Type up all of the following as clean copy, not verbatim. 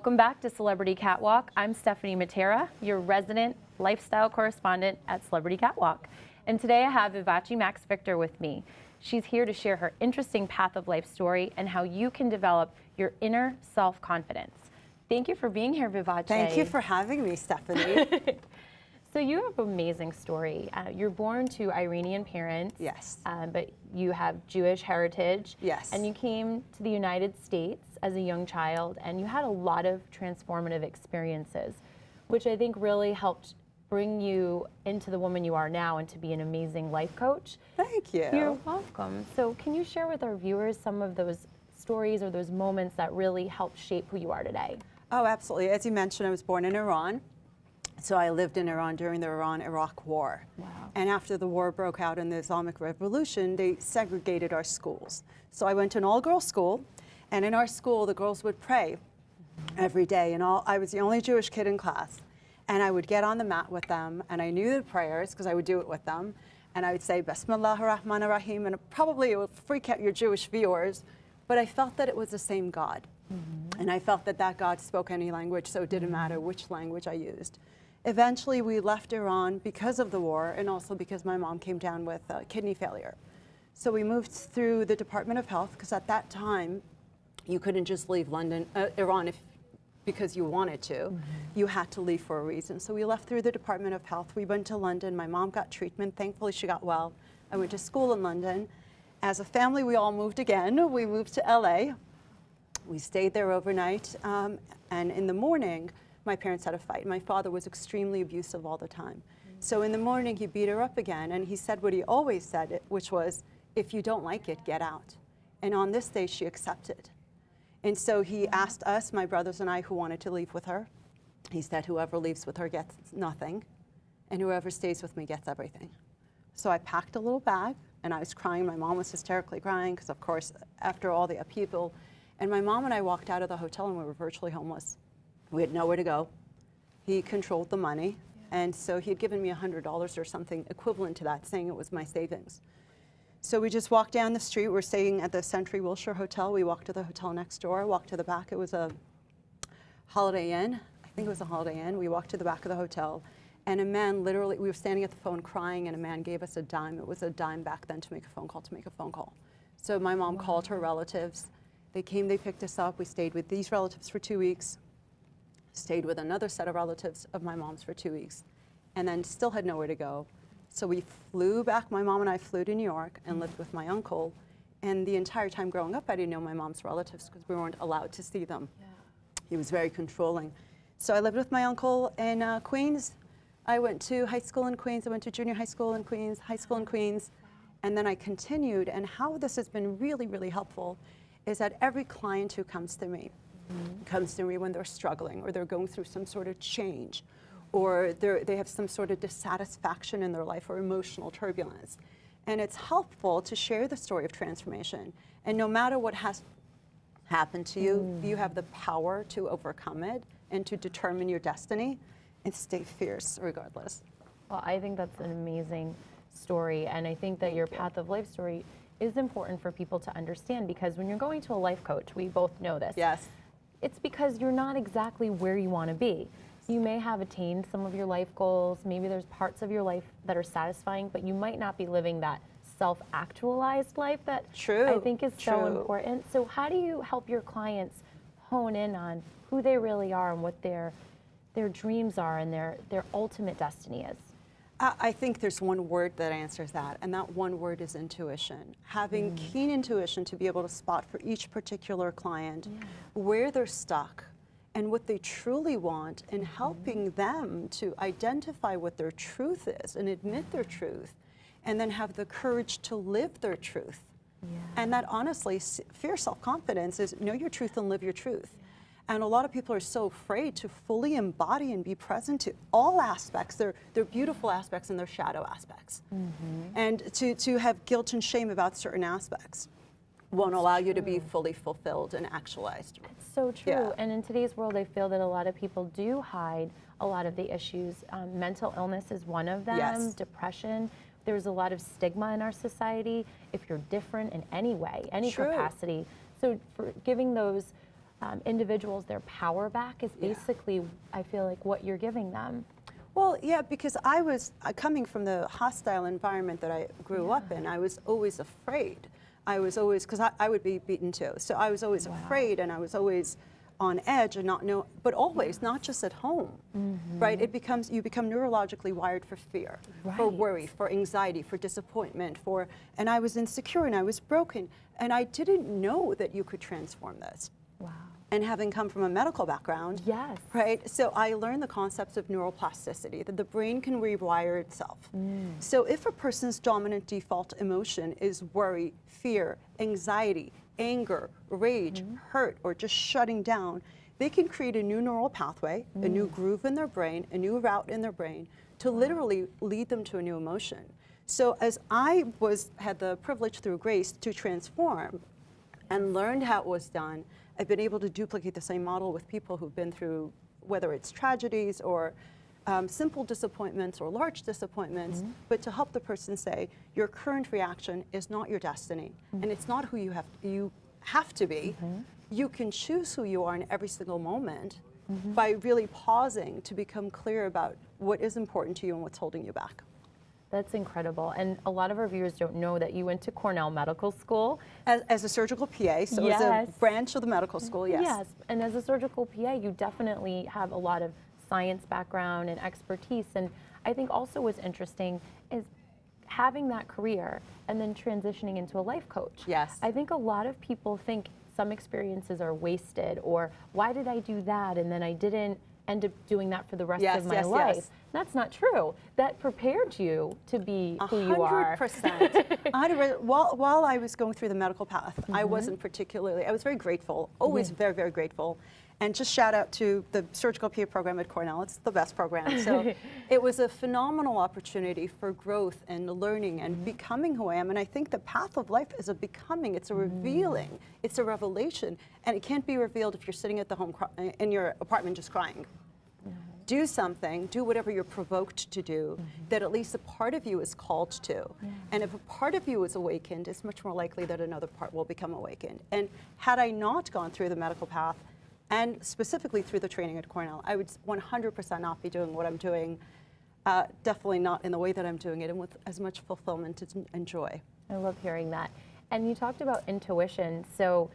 Welcome back to Celebrity Catwalk. I'm Stephanie Matera, your resident lifestyle correspondent at Celebrity Catwalk. And today I have Vivace Max Victor with me. She's here to share her interesting path of life story and how you can develop your inner self-confidence. Thank you for being here, Vivace. Thank you for having me, Stephanie. So you have an amazing story. You're born to Iranian parents. Yes. But you have Jewish heritage. Yes. And you came to the United States as a young child, and you had a lot of transformative experiences, which I think really helped bring you into the woman you are now and to be an amazing life coach. Thank you. You're welcome. So can you share with our viewers some of those stories or those moments that really helped shape who you are today? Oh, absolutely. As you mentioned, I was born in Iran. So I lived in Iran during the Iran-Iraq War. Wow. And after the war broke out in the Islamic Revolution, they segregated our schools. So I went to an all-girls school, and in our school, the girls would pray every day. And I was the only Jewish kid in class. And I would get on the mat with them, and I knew the prayers because I would do it with them. And I would say, Bismillah ar-Rahman ar-Rahim, and probably it would freak out your Jewish viewers, but I felt that it was the same God. And I felt that that God spoke any language, so it didn't matter which language I used. Eventually, we left Iran because of the war and also because my mom came down with kidney failure. So we moved through the Department of Health because at that time, you couldn't just leave Iran because you wanted to. You had to leave for a reason. So we left through the Department of Health. We went to London. My mom got treatment. Thankfully, she got well. I went to school in London. As a family, we all moved again. We moved to LA. We stayed there overnight. And in the morning, my parents had a fight. My father was extremely abusive all the time. So in the morning, he beat her up again, and he said what he always said, which was, if you don't like it, get out. And on this day, she accepted. And so he asked us, my brothers and I, who wanted to leave with her. He said, whoever leaves with her gets nothing, and whoever stays with me gets everything. So I packed a little bag, and I was crying. My mom was hysterically crying, because of course, after all the upheaval, and my mom and I walked out of the hotel, and we were virtually homeless. We had nowhere to go. He controlled the money, and so he had given me $100 or something equivalent to that, saying it was my savings. So we just walked down the street. We're staying at the Century Wilshire Hotel. We walked to the hotel next door, walked to the back. It was a Holiday Inn. I think it was a Holiday Inn. We walked to the back of the hotel, and a man literally, we were standing at the phone crying, and a man gave us a dime. It was a dime back then to make a phone call, So my mom called her relatives. They came, they picked us up. We stayed with these relatives for 2 weeks. Stayed with another set of relatives of my mom's for 2 weeks, and then still had nowhere to go. So we flew back, my mom and I flew to New York and lived with my uncle. And the entire time growing up, I didn't know my mom's relatives because we weren't allowed to see them. Yeah. He was very controlling. So I lived with my uncle in Queens. I went to high school in Queens. I went to junior high school in Queens, high school in Queens. And then I continued. And how this has been really, really helpful is that every client who comes to me when they're struggling or they're going through some sort of change or they have some sort of dissatisfaction in their life or emotional turbulence. And it's helpful to share the story of transformation. And no matter what has happened to you, you have the power to overcome it and to determine your destiny and stay fierce regardless. Well, I think that's an amazing story. And I think that your path of life story is important for people to understand, because when you're going to a life coach, we both know this. Yes. It's because you're not exactly where you want to be. You may have attained some of your life goals. Maybe there's parts of your life that are satisfying, but you might not be living that self-actualized life that I think is so important. So how do you help your clients hone in on who they really are and what their dreams are and their ultimate destiny is? I think there's one word that answers that, and that one word is intuition. Having keen intuition to be able to spot for each particular client where they're stuck and what they truly want, and helping them to identify what their truth is and admit their truth, and then have the courage to live their truth. And that honestly, fierce self-confidence is know your truth and live your truth. And a lot of people are so afraid to fully embody and be present to all aspects, their beautiful aspects and their shadow aspects. And to have guilt and shame about certain aspects won't allow you to be fully fulfilled and actualized. It's so true. Yeah. And in today's world, I feel that a lot of people do hide a lot of the issues. Mental illness is one of them, depression. There's a lot of stigma in our society if you're different in any way, any capacity. So for giving those individuals their power back is basically, I feel like, what you're giving them. Well, yeah, because I was coming from the hostile environment that I grew up in. I was always afraid. I was always, because I would be beaten too. So I was always afraid, and I was always on edge and not know, but always, not just at home, right? You become neurologically wired for fear, for worry, for anxiety, for disappointment, and I was insecure and I was broken, and I didn't know that you could transform this. Wow. And having come from a medical background, right? So I learned the concepts of neuroplasticity, that the brain can rewire itself. So if a person's dominant default emotion is worry, fear, anxiety, anger, rage, hurt, or just shutting down, they can create a new neural pathway, a new groove in their brain, a new route in their brain to literally lead them to a new emotion. So as I had the privilege through grace to transform and learned how it was done, I've been able to duplicate the same model with people who've been through, whether it's tragedies or simple disappointments or large disappointments, but to help the person say, your current reaction is not your destiny, and it's not who you have to be. You can choose who you are in every single moment by really pausing to become clear about what is important to you and what's holding you back. That's incredible. And a lot of our viewers don't know that you went to Cornell Medical School. As a surgical PA, so it's a branch of the medical school, Yes, and as a surgical PA, you definitely have a lot of science background and expertise. And I think also what's interesting is having that career and then transitioning into a life coach. Yes. I think a lot of people think some experiences are wasted, or why did I do that and then I didn't end up doing that for the rest of my life. That's not true. That prepared you to be who you are. 100%. While I was going through the medical path, I wasn't particularly, I was very grateful, always very, very grateful. And just shout out to the surgical PA program at Cornell. It's the best program. So it was a phenomenal opportunity for growth and learning and becoming who I am. And I think the path of life is a becoming. It's a revealing. It's a revelation. And it can't be revealed if you're sitting at the home in your apartment just crying. Do something, do whatever you're provoked to do, that at least a part of you is called to. And if a part of you is awakened, it's much more likely that another part will become awakened. And had I not gone through the medical path, and specifically through the training at Cornell, I would 100% not be doing what I'm doing, definitely not in the way that I'm doing it, and with as much fulfillment and joy. I love hearing that. And you talked about intuition, so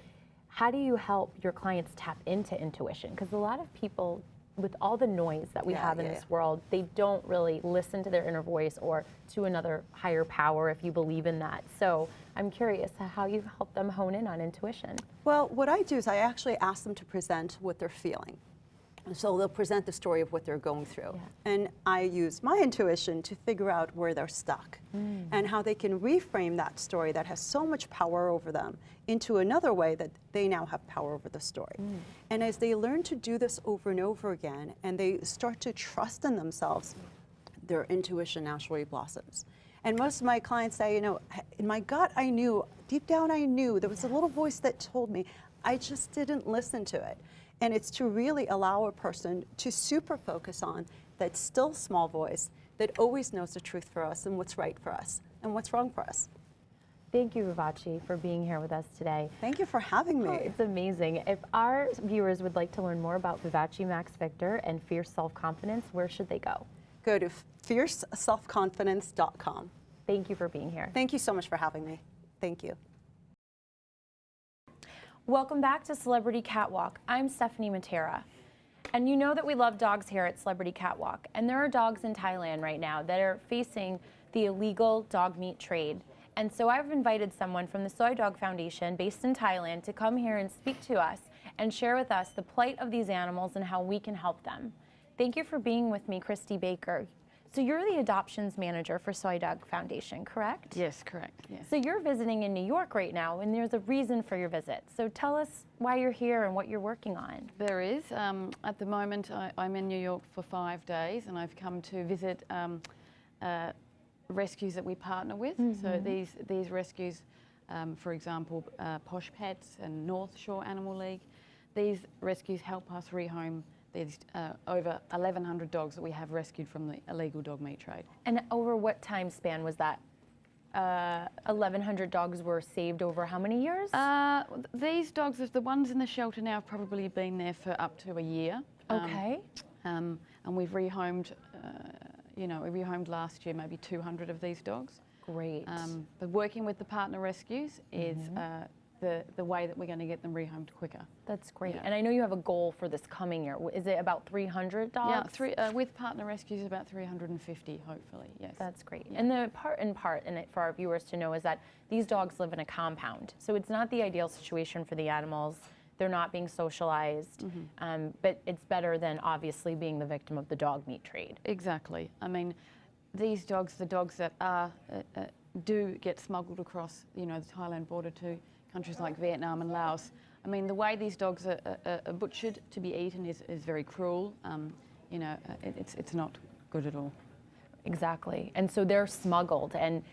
how do you help your clients tap into intuition? Because a lot of people, with all the noise that we have in this world, they don't really listen to their inner voice or to another higher power, if you believe in that. So I'm curious how you help them hone in on intuition. Well, what I do is I actually ask them to present what they're feeling. So they'll present the story of what they're going through. And I use my intuition to figure out where they're stuck and how they can reframe that story that has so much power over them into another way that they now have power over the story. And as they learn to do this over and over again, and they start to trust in themselves, their intuition naturally blossoms. And most of my clients say, you know, in my gut I knew, deep down I knew, there was a little voice that told me, I just didn't listen to it. And it's to really allow a person to super focus on that still small voice that always knows the truth for us and what's right for us and what's wrong for us. Thank you, Vivace, for being here with us today. Thank you for having me. Oh, it's amazing. If our viewers would like to learn more about Vivace Max Victor and Fierce Self-Confidence, where should they go? Go to fierceselfconfidence.com. Thank you for being here. Thank you so much for having me. Thank you. Welcome back to Celebrity Catwalk. I'm Stephanie Matera. And you know that we love dogs here at Celebrity Catwalk. And there are dogs in Thailand right now that are facing the illegal dog meat trade. And so I've invited someone from the Soy Dog Foundation based in Thailand to come here and speak to us and share with us the plight of these animals and how we can help them. Thank you for being with me, Christy Baker. So you're the adoptions manager for Soy Dog Foundation, correct? Yes, correct. Yes. So you're visiting in New York right now, and there's a reason for your visit. So tell us why you're here and what you're working on. There is. At the moment, I'm in New York for 5 days, and I've come to visit rescues that we partner with. So these rescues, for example, Posh Pets and North Shore Animal League, these rescues help us rehome these over 1,100 dogs that we have rescued from the illegal dog meat trade. And over what time span was that? 1,100 dogs were saved over how many years? These dogs, the ones in the shelter now, have probably been there for up to a year. Okay. And we've rehomed, we rehomed last year maybe 200 of these dogs. Great. But working with the partner rescues is the way that we're going to get them rehomed quicker. That's great. Yeah. And I know you have a goal for this coming year. Is it about 300 dogs? Yeah, with partner rescues, about 350, hopefully, yes. That's great. Yeah. And the part in it for our viewers to know is that these dogs live in a compound. So it's not the ideal situation for the animals. They're not being socialized, but it's better than obviously being the victim of the dog meat trade. Exactly. I mean, these dogs, the dogs that are, do get smuggled across, the Thailand border to countries like Vietnam and Laos. I mean, the way these dogs are butchered to be eaten is very cruel. It's not good at all. Exactly. And so they're smuggled and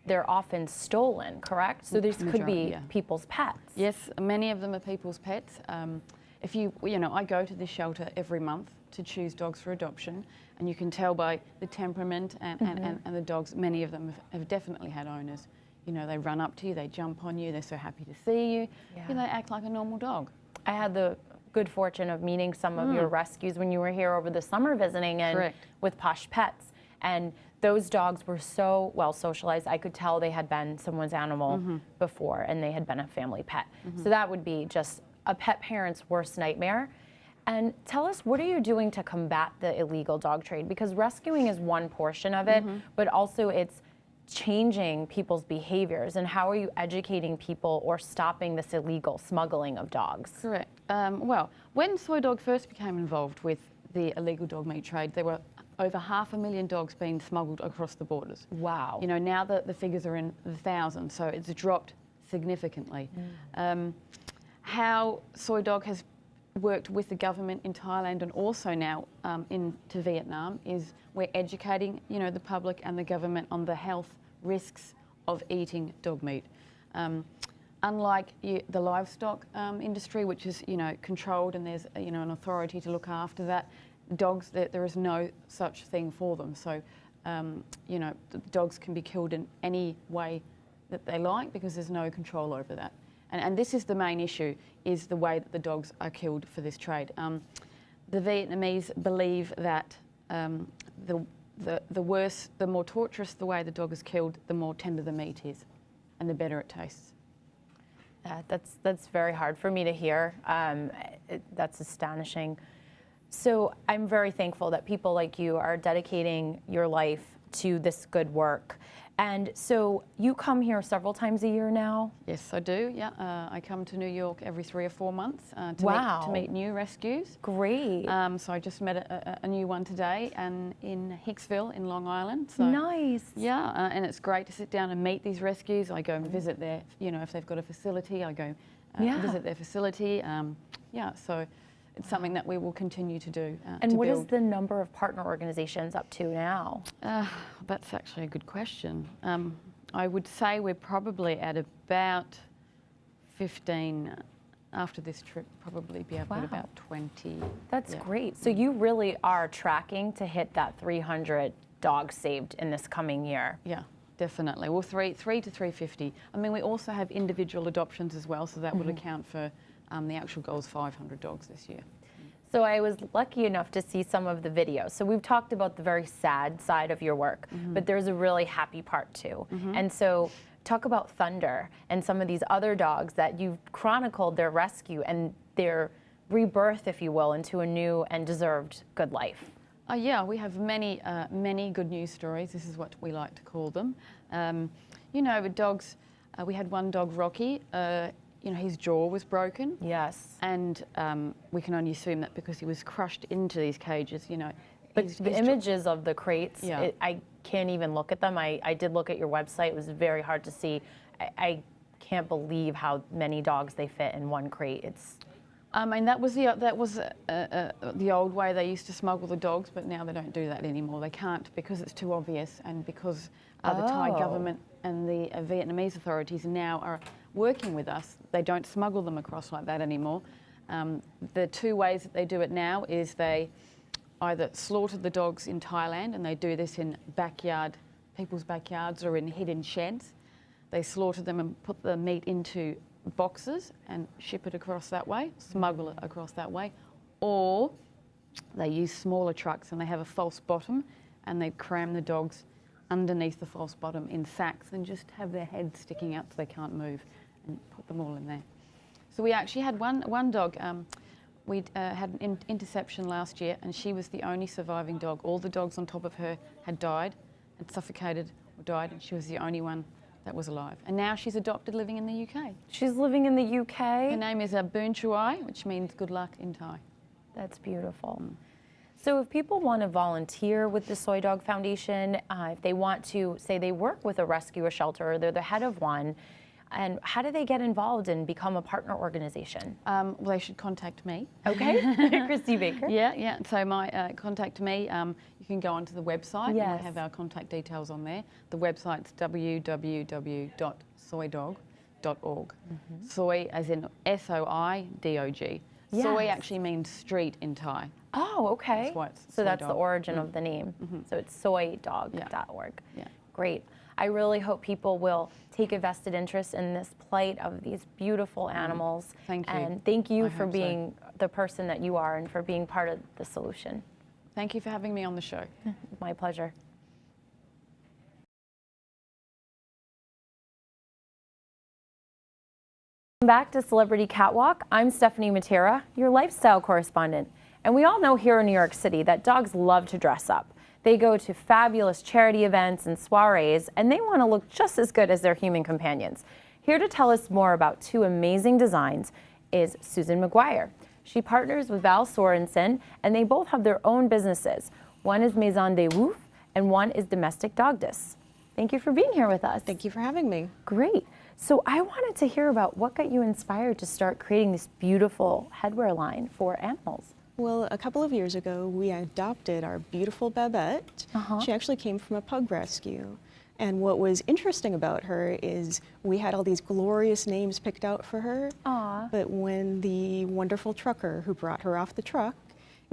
they're often stolen, correct? So these could be people's pets. Yes, many of them are people's pets. I go to this shelter every month to choose dogs for adoption, and you can tell by the temperament and the dogs, many of them have definitely had owners. They run up to you, they jump on you, they're so happy to see you. Yeah. They act like a normal dog. I had the good fortune of meeting some of your rescues when you were here over the summer visiting and with Posh Pets. And those dogs were so well socialized. I could tell they had been someone's animal before and they had been a family pet. So that would be just a pet parent's worst nightmare. And tell us, what are you doing to combat the illegal dog trade? Because rescuing is one portion of it, but also it's changing people's behaviors. And how are you educating people or stopping this illegal smuggling of dogs? Correct. Well, when Soy Dog first became involved with the illegal dog meat trade, there were over 500,000 dogs being smuggled across the borders. Wow. Now the figures are in the thousands, so it's dropped significantly. How Soy Dog has worked with the government in Thailand and also now into Vietnam is we're educating, the public and the government on the health risks of eating dog meat. Unlike the livestock industry, which is, controlled and there's, an authority to look after that, dogs, there is no such thing for them. So, the dogs can be killed in any way that they like because there's no control over that. And this is the main issue, is the way that the dogs are killed for this trade. The Vietnamese believe that the worse, the more torturous the way the dog is killed, the more tender the meat is and the better it tastes. That's very hard for me to hear. That's astonishing. So I'm very thankful that people like you are dedicating your life to this good work. And so you come here several times a year now? Yes, I do, yeah. I come to New York every 3 or 4 months to meet new rescues. Great. So I just met a new one today and in Hicksville in Long Island. So, nice. Yeah, and it's great to sit down and meet these rescues. I go and visit their, if they've got a facility, I go visit their facility. So it's something that we will continue to do. And what is the number of partner organizations up to now? That's actually a good question. I would say we're probably at about 15. After this trip, probably be up at about 20. That's great. So you really are tracking to hit that 300 dogs saved in this coming year. Yeah, definitely. Well, 3 to 350. I mean, we also have individual adoptions as well, so that would account for the actual goal is 500 dogs this year. So I was lucky enough to see some of the videos. So we've talked about the very sad side of your work, but there's a really happy part too. And so talk about Thunder and some of these other dogs that you've chronicled their rescue and their rebirth, if you will, into a new and deserved good life. Yeah, we have many good news stories. This is what we like to call them. With dogs, we had one dog, Rocky. His jaw was broken. Yes. And we can only assume that because he was crushed into these cages, But the images of the crates, I can't even look at them. I did look at your website. It was very hard to see. I can't believe how many dogs they fit in one crate. I mean, that was the old way they used to smuggle the dogs, but now they don't do that anymore. They can't because it's too obvious, and because the Thai government and the Vietnamese authorities now are working with us. They don't smuggle them across like that anymore. The 2 ways that they do it now is they either slaughter the dogs in Thailand, and they do this in backyard people's backyards or in hidden sheds. They slaughter them and put the meat into boxes and ship it across that way, smuggle it across that way. Or they use smaller trucks and they have a false bottom and they cram the dogs underneath the false bottom in sacks and just have their heads sticking out so they can't move and put them all in there. So we actually had one dog, we had an interception last year and she was the only surviving dog. All the dogs on top of her had died, had suffocated or died, and she was the only one that was alive. And now she's adopted, living in the UK. She's living in the UK? Her name is Boon Chuai, which means good luck in Thai. That's beautiful. So if people want to volunteer with the Soy Dog Foundation, if they want to, say they work with a rescue or shelter, or they're the head of one, and how do they get involved and become a partner organization? Well, they should contact me. Okay, Christy Baker. Yeah. So my contact me. You can go onto the website. Yes. And we have our contact details on there. The website's www.soydog.org. Soy, as in SOIDOG. Yes. Soy actually means street in Thai. Oh, okay. That's why it's So Soy that's the Dog. origin of the name. So it's soydog.org. Yeah. Great. I really hope people will take a vested interest in this plight of these beautiful animals. Thank you. And thank you I for hope so. being the person that you are and for being part of the solution. Thank you for having me on the show. My pleasure. Welcome back to Celebrity Catwalk. I'm Stephanie Matera, your lifestyle correspondent. And we all know here in New York City that dogs love to dress up. They go to fabulous charity events and soirees, and they want to look just as good as their human companions. Here to tell us more about two amazing designs is Susan McGuire. She partners with Val Sorensen, and they both have their own businesses. One is Maison des Wouf, and one is Domestic Dogdess. Thank you for being here with us. Thank you for having me. Great. So I wanted to hear about what got you inspired to start creating this beautiful headwear line for animals. Well, a couple of years ago, we adopted our beautiful Babette. She actually came from a pug rescue. And what was interesting about her is we had all these glorious names picked out for her. Aw. But when the wonderful trucker who brought her off the truck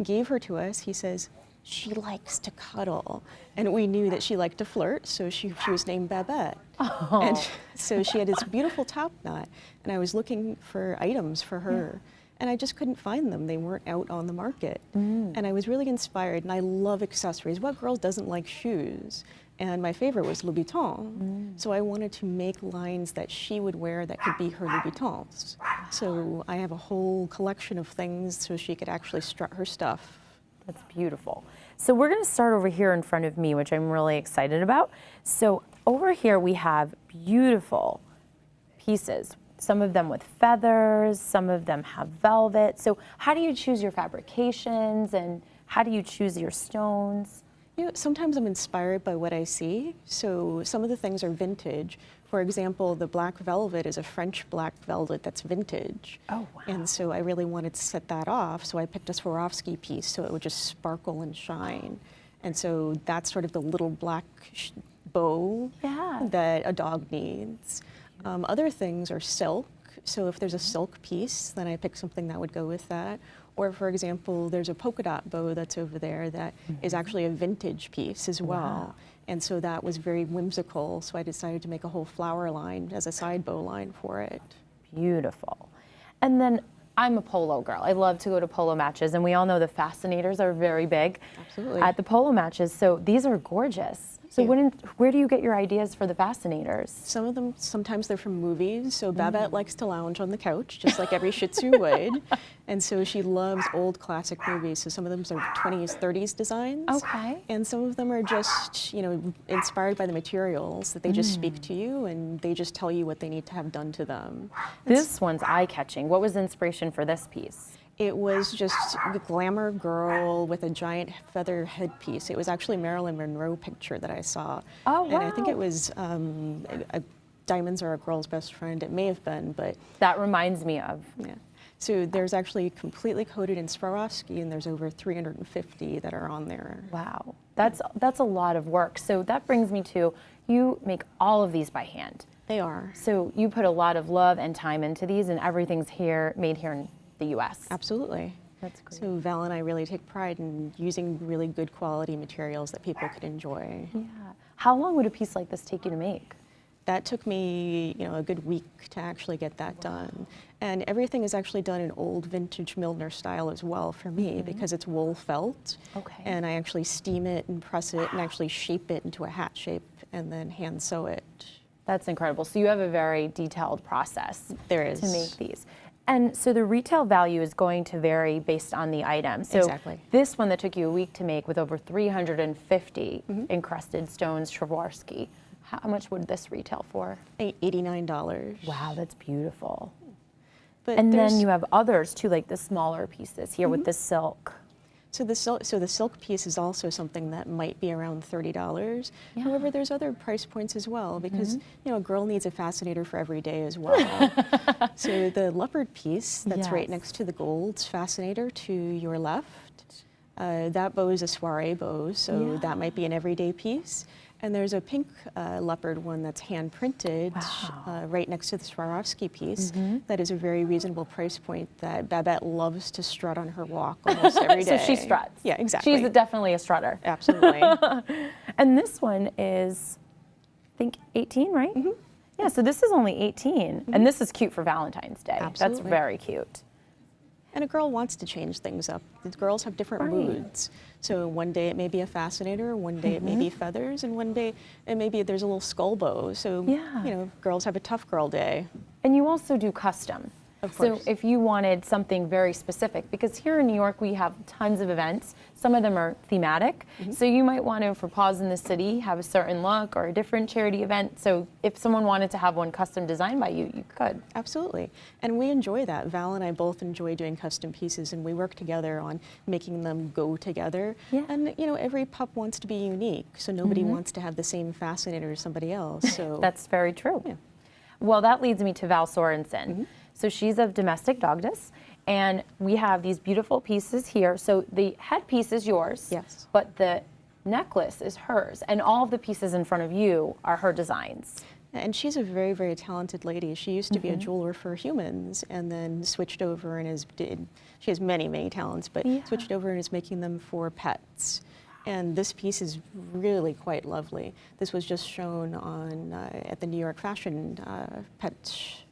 gave her to us, he says, "She likes to cuddle." And we knew that she liked to flirt, so she was named Babette. And so she had this beautiful top knot, and I was looking for items for her. And I just couldn't find them. They weren't out on the market. And I was really inspired, and I love accessories. What girl doesn't like shoes? And my favorite was Louboutin. So I wanted to make lines that she would wear that could be her Louboutins. So I have a whole collection of things so she could actually strut her stuff. That's beautiful. So we're going to start over here in front of me, which I'm really excited about. So over here we have beautiful pieces. Some of them with feathers, some of them have velvet. So how do you choose your fabrications and how do you choose your stones? You know, sometimes I'm inspired by what I see. So some of the things are vintage. For example, the black velvet is a French black velvet that's vintage. Oh, wow. And so I really wanted to set that off. So I picked a Swarovski piece so it would just sparkle and shine. And so that's sort of the little black bow that a dog needs. Other things are silk. So if there's a silk piece, then I pick something that would go with that. Or for example, there's a polka dot bow that's over there that is actually a vintage piece as well. Wow. And so that was very whimsical. So I decided to make a whole flower line as a side bow line for it. Beautiful. And then I'm a polo girl. I love to go to polo matches, and we all know the fascinators are very big Absolutely. at the polo matches. So these are gorgeous. So you. where do you get your ideas for the fascinators? Some of them, sometimes they're from movies. So Babette likes to lounge on the couch, just like every Shih Tzu would. And so she loves old classic movies. So some of them are 20s, 30s designs. Okay. And some of them are just, you know, inspired by the materials that they just speak to you and they just tell you what they need to have done to them. This one's eye-catching. What was the inspiration for this piece? It was just a glamour girl with a giant feather headpiece. It was actually a Marilyn Monroe picture that I saw. Oh, And I think wow. it was Diamonds Are a Girl's Best Friend. It may have been, but That reminds me of. yeah. So there's actually completely coated in Swarovski, and there's over 350 that are on there. Wow, that's a lot of work. So that brings me to, you make all of these by hand. They are. So you put a lot of love and time into these, and everything's made here in the U.S. Absolutely. That's great. So Val and I really take pride in using really good quality materials that people could enjoy. Yeah. How long would a piece like this take you to make? That took me, a good week to actually get that done. And everything is actually done in old vintage Milner style as well for me because it's wool felt. Okay. And I actually steam it and press it and actually shape it into a hat shape and then hand sew it. That's incredible. So you have a very detailed process There is. to make these. And so the retail value is going to vary based on the item. So Exactly. this one that took you a week to make with over 350 encrusted stones Swarovski, how much would this retail for? $89. Wow, that's beautiful. But And there's- then you have others too, like the smaller pieces here with the silk. So the silk piece is also something that might be around $30. However, there's other price points as well because a girl needs a fascinator for every day as well. So the leopard piece that's right Yes. next to the gold fascinator to your left, that bow is a soiree bow, so that might be an everyday piece. And there's a pink leopard one that's hand printed right next to the Swarovski piece. That is a very reasonable price point that Babette loves to strut on her walk almost every day. So she struts. Yeah, exactly. She's definitely a strutter. Absolutely. And this one is, I think, 18, right? Yeah, so this is only 18. And this is cute for Valentine's Day. That's Absolutely. very cute. And a girl wants to change things up. The girls have different moods. So one day it may be a fascinator, one day it may be feathers, and one day it may be there's a little skull bow. So, girls have a tough girl day. And you also do custom. Of So course. if you wanted something very specific, because here in New York we have tons of events, some of them are thematic, so you might want to, for Paws in the City, have a certain look or a different charity event. So if someone wanted to have one custom designed by you, you could. Absolutely. And we enjoy that. Val and I both enjoy doing custom pieces, and we work together on making them go together. Yeah. And, every pup wants to be unique, so nobody wants to have the same fascinator as somebody else. So That's very true. Yeah. Well, that leads me to Val Sorensen. So she's of Domestic Dogdess, and we have these beautiful pieces here. So the headpiece is yours, Yes. but the necklace is hers, and all of the pieces in front of you are her designs. And she's a very, very talented lady. She used to be a jeweler for humans and then switched over and she has many, many talents, but switched over and is making them for pets. And this piece is really quite lovely. This was just shown on at the New York Fashion Pet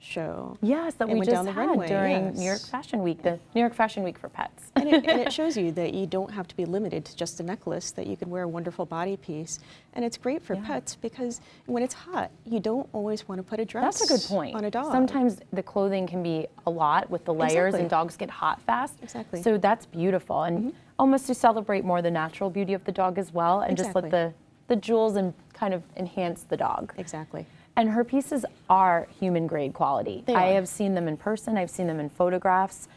Show. Yes, that It we went just down the had runway, during yes. New York Fashion Week, the New York Fashion Week for pets. And it shows you that you don't have to be limited to just a necklace, that you can wear a wonderful body piece. And it's great for pets because when it's hot, you don't always want to put a dress That's a good point. on a dog. Sometimes the clothing can be a lot with the layers, Exactly. and dogs get hot fast. Exactly. So that's beautiful, and almost to celebrate more the natural beauty of the dog as well, and just let Exactly. the jewels and kind of enhance the dog. Exactly. And her pieces are human grade quality. They I are. have seen them in person. I've seen them in photographs.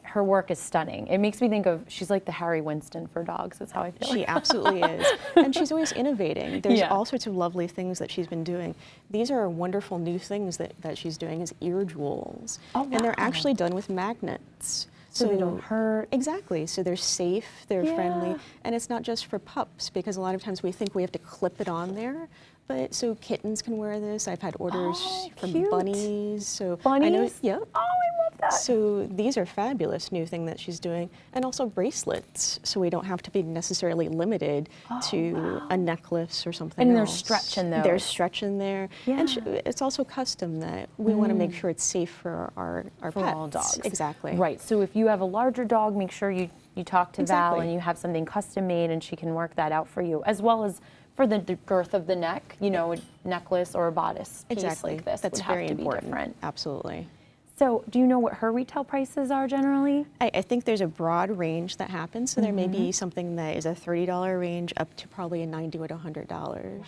Her work is stunning. It makes me think of, she's like the Harry Winston for dogs. That's how I feel. She absolutely is. And she's always innovating. There's Yeah. all sorts of lovely things that she's been doing. These are wonderful new things that she's doing is ear jewels. Oh, And they're wow. actually done with magnets. So they don't hurt. Exactly. So they're safe, they're friendly, Yeah. and it's not just for pups because a lot of times we think we have to clip it on there. But so kittens can wear this. I've had orders Oh, from cute. bunnies. So Bunnies? I know, yep. Oh, I love that. So these are fabulous new thing that she's doing, and also bracelets. So we don't have to be necessarily limited to a necklace or something. And there's else. stretch in those. There's stretch in there, and Yeah. it's also custom that we want to make sure it's safe for our For pets. all dogs. Exactly. Right. So if you have a larger dog, make sure you talk to Val Exactly. and you have something custom made, and she can work that out for you, as well as for the girth of the neck. A necklace or a bodice piece Exactly. like this That's would have very to be important. different. Absolutely. So do you know what her retail prices are generally? I think there's a broad range that happens. So there may Mm-hmm. be something that is a $30 range up to probably a $90 or $100.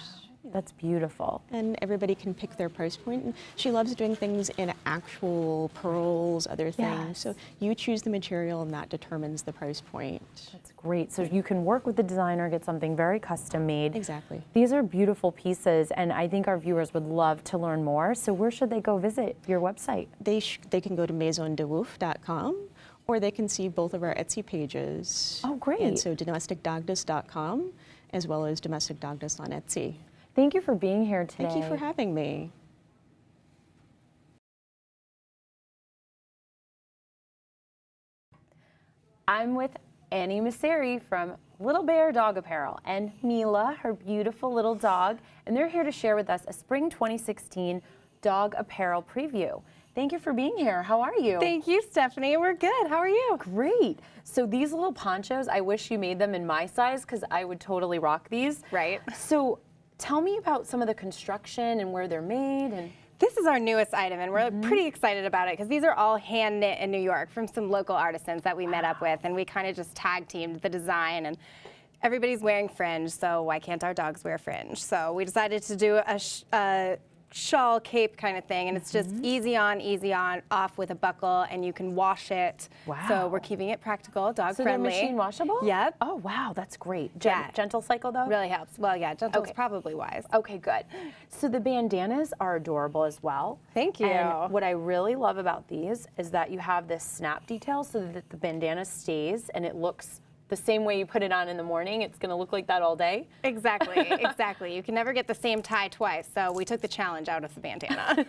That's beautiful. And everybody can pick their price point. And she loves doing things in actual pearls, other things. Yes. So you choose the material, and that determines the price point. That's great. So you can work with the designer, get something very custom made. Exactly. These are beautiful pieces, and I think our viewers would love to learn more. So where should they go visit your website? They can go to maisondewolf.com, or they can see both of our Etsy pages. Oh, great. And so domesticdogdess.com, as well as Domestic Dogdess on Etsy. Thank you for being here today. Thank you for having me. I'm with Annie Masseri from Little Bear Dog Apparel and Mila, her beautiful little dog, and they're here to share with us a Spring 2016 dog apparel preview. Thank you for being here. How are you? Thank you, Stephanie. We're good. How are you? Great. So these little ponchos, I wish you made them in my size because I would totally rock these. Right. So tell me about some of the construction and where they're made. And This is our newest item, and we're pretty excited about it because these are all hand knit in New York from some local artisans that we met up with, and we kind of just tag teamed the design. And everybody's wearing fringe, so why can't our dogs wear fringe? So we decided to do a shawl cape kind of thing, and it's just easy on, off with a buckle, and you can wash it. Wow. So we're keeping it practical, dog so friendly. they're machine washable? Yep. Oh, wow, that's great. Yeah. Gentle cycle though? Really helps. Well, yeah, gentle's Okay. probably wise. Okay, good. So the bandanas are adorable as well. Thank you. And what I really love about these is that you have this snap detail so that the bandana stays and it looks the same way you put it on in the morning. It's going to look like that all day. Exactly, exactly. You can never get the same tie twice, so we took the challenge out of the bandana.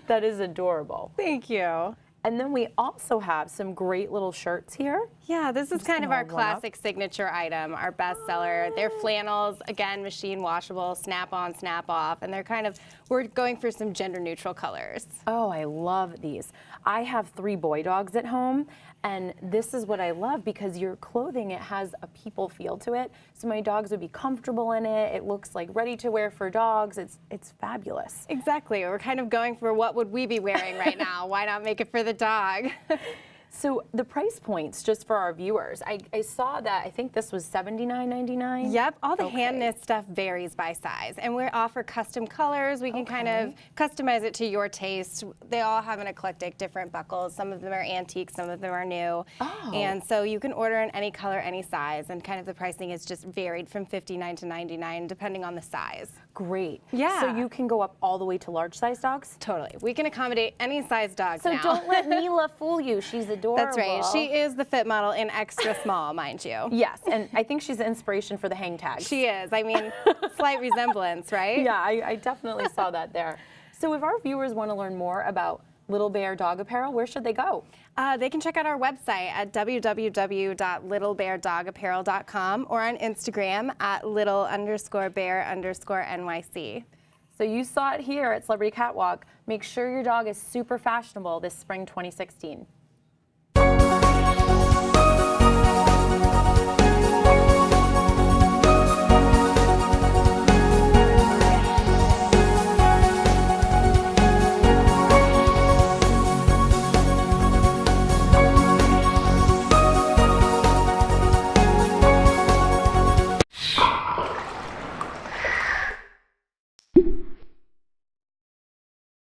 That is adorable. Thank you. And then we also have some great little shirts here. Yeah, this is kind of gonna our hold one up. classic signature item, our best seller. They're flannels, again, machine washable, snap on, snap off, and they're kind of, we're going for some gender neutral colors. Oh, I love these. I have 3 boy dogs at home, and this is what I love because your clothing, it has a people feel to it. So my dogs would be comfortable in it. It looks like ready to wear for dogs. It's fabulous. Exactly, we're kind of going for what would we be wearing right now? Why not make it for the dog? So the price points, just for our viewers, I saw that, I think this was $79.99. Yep, all the Okay. hand knit stuff varies by size, and we offer custom colors. We can kind of customize it to your taste. They all have an eclectic, different buckles. Some of them are antique, some of them are new. Oh. And so you can order in any color, any size, and kind of the pricing is just varied from $59 to $99 depending on the size. Great. Yeah. So you can go up all the way to large size dogs? Totally, we can accommodate any size dog So now. don't let Mila fool you. She's adorable. That's right. She is the fit model in extra small, mind you. Yes, and I think she's the inspiration for the hang tags. She is. I mean, slight resemblance, right? Yeah, I definitely saw that there. So if our viewers want to learn more about Little Bear Dog Apparel, where should they go? They can check out our website at www.littlebeardogapparel.com or on Instagram at little_bear_NYC. So you saw it here at Celebrity Catwalk. Make sure your dog is super fashionable this spring 2016.